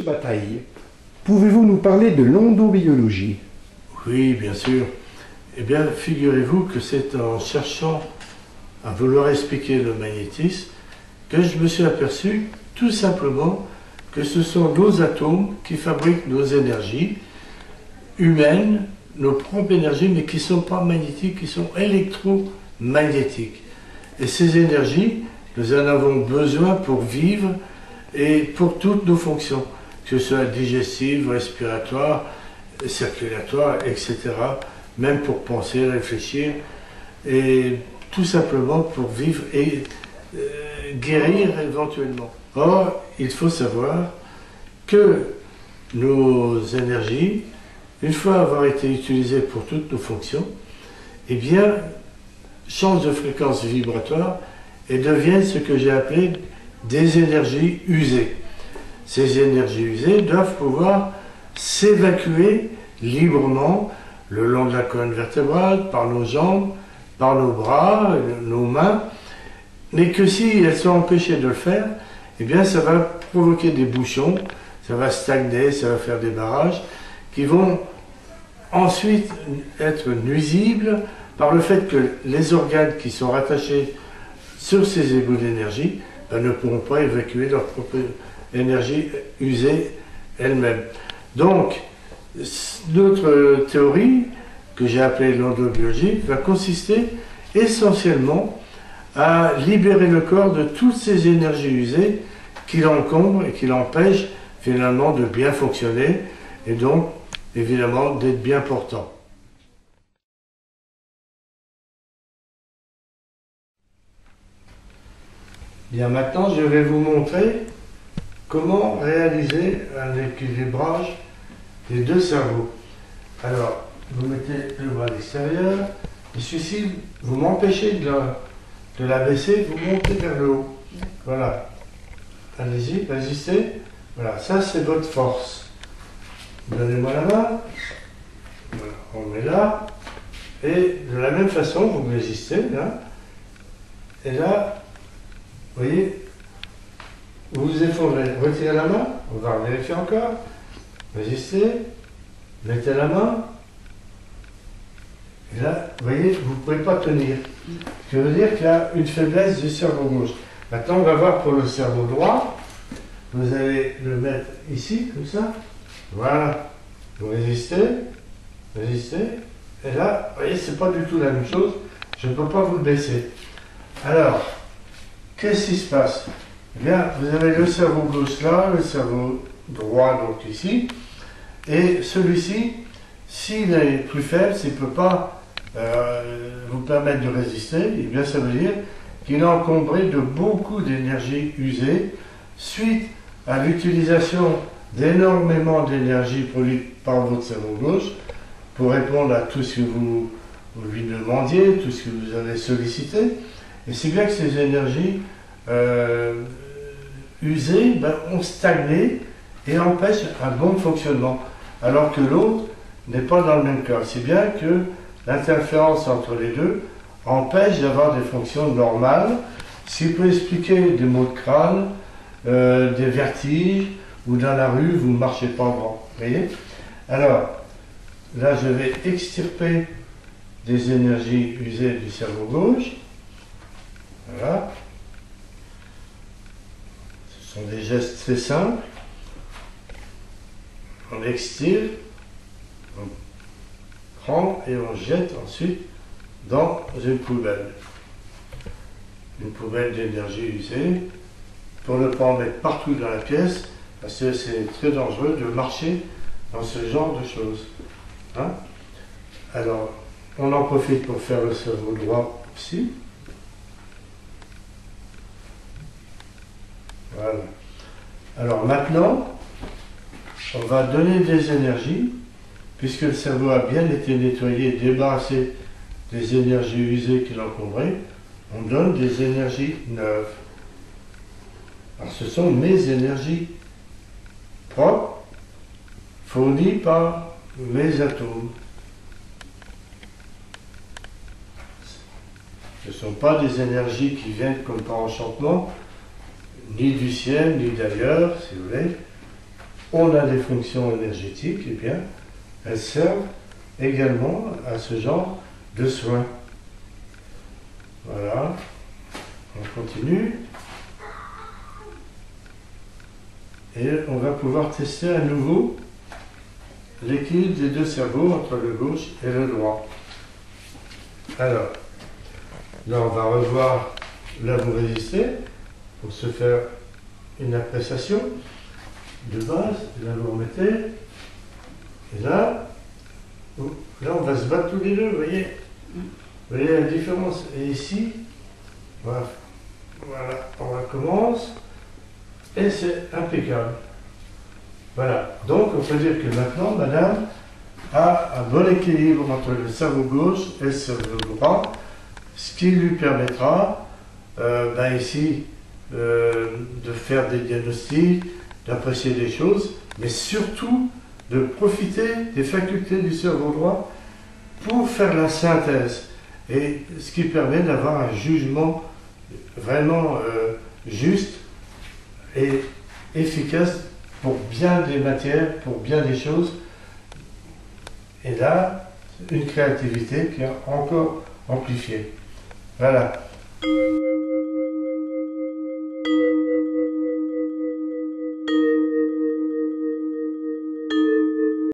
Bataille, pouvez-vous nous parler de l'endobiologie? Oui, bien sûr. Eh bien, figurez-vous que c'est en cherchant à vouloir expliquer le magnétisme que je me suis aperçu tout simplement que ce sont nos atomes qui fabriquent nos énergies humaines, nos propres énergies, mais qui ne sont pas magnétiques, qui sont électromagnétiques. Et ces énergies, nous en avons besoin pour vivre et pour toutes nos fonctions, que ce soit digestives, respiratoires, circulatoires, etc. Même pour penser, réfléchir, et tout simplement pour vivre et guérir éventuellement. Or, il faut savoir que nos énergies, une fois avoir été utilisées pour toutes nos fonctions, eh bien, changent de fréquence vibratoire et deviennent ce que j'ai appelé des énergies usées. Ces énergies usées doivent pouvoir s'évacuer librement le long de la colonne vertébrale, par nos jambes, par nos bras, nos mains, mais que si elles sont empêchées de le faire, eh bien ça va provoquer des bouchons, ça va stagner, ça va faire des barrages qui vont ensuite être nuisibles par le fait que les organes qui sont rattachés sur ces égouts d'énergie ne pourront pas évacuer leur propre énergie usée elle-même. Donc, notre théorie, que j'ai appelée l'endobiologie, va consister essentiellement à libérer le corps de toutes ces énergies usées qui l'encombrent et qui l'empêchent finalement de bien fonctionner et donc évidemment d'être bien portant. Bien, maintenant je vais vous montrer comment réaliser un équilibrage des deux cerveaux. Alors, vous mettez le bras à l'extérieur, et celui-ci, vous m'empêchez de la baisser, vous montez vers le haut. Voilà. Allez-y, résistez. Voilà, ça c'est votre force. Donnez-moi la main. Voilà, on met là. Et de la même façon, vous résistez là. Et là, vous voyez, vous vous effondrez. Retirez la main, on va vérifier encore. Résistez, mettez la main. Et là, vous voyez, vous ne pouvez pas tenir. Ce qui veut dire qu'il y a une faiblesse du cerveau gauche. Maintenant, on va voir pour le cerveau droit. Vous allez le mettre ici, comme ça. Voilà. Vous résistez, résistez. Et là, vous voyez, c'est pas du tout la même chose. Je ne peux pas vous le baisser. Alors, qu'est-ce qui se passe? Eh bien, vous avez le cerveau gauche là, le cerveau droit donc ici. Et celui-ci, s'il est plus faible, s'il ne peut pas vous permettre de résister, eh bien ça veut dire qu'il est encombré de beaucoup d'énergie usée suite à l'utilisation d'énormément d'énergie produite par votre cerveau gauche pour répondre à tout ce que vous lui demandiez, tout ce que vous avez sollicité. Et c'est bien que ces énergies usées ont stagné et empêchent un bon fonctionnement, alors que l'autre n'est pas dans le même cas. C'est bien que l'interférence entre les deux empêche d'avoir des fonctions normales, ce qui peut expliquer des maux de crâne, des vertiges, ou dans la rue, vous ne marchez pas droit. Vous voyez? Alors, là, je vais extirper des énergies usées du cerveau gauche. Voilà. Ce sont des gestes très simples. On extire, on prend et on jette ensuite dans une poubelle. Une poubelle d'énergie usée, pour ne pas en mettre partout dans la pièce, parce que c'est très dangereux de marcher dans ce genre de choses. Hein? Alors, on en profite pour faire le cerveau droit aussi. Voilà. Alors maintenant, on va donner des énergies, puisque le cerveau a bien été nettoyé et débarrassé des énergies usées qui l'encombraient, on donne des énergies neuves. Alors ce sont mes énergies propres, fournies par mes atomes. Ce ne sont pas des énergies qui viennent comme par enchantement, ni du ciel, ni d'ailleurs, si vous voulez. on a des fonctions énergétiques, eh bien, elles servent également à ce genre de soins. Voilà, on continue. Et on va pouvoir tester à nouveau l'équilibre des deux cerveaux entre le gauche et le droit. Alors, là on va revoir là vous résistez pour se faire une appréciation de base. Et là vous remettez. Et là on va se battre tous les deux, vous voyez. Vous voyez la différence. Et ici, voilà, on recommence. Et c'est impeccable. Voilà. Donc on peut dire que maintenant, madame a un bon équilibre entre le cerveau gauche et le cerveau droit, ce qui lui permettra ici de faire des diagnostics, d'apprécier des choses, mais surtout de profiter des facultés du cerveau droit pour faire la synthèse. Et ce qui permet d'avoir un jugement vraiment juste et efficace pour bien des matières, pour bien des choses. Et là, une créativité qui est encore amplifiée. Voilà.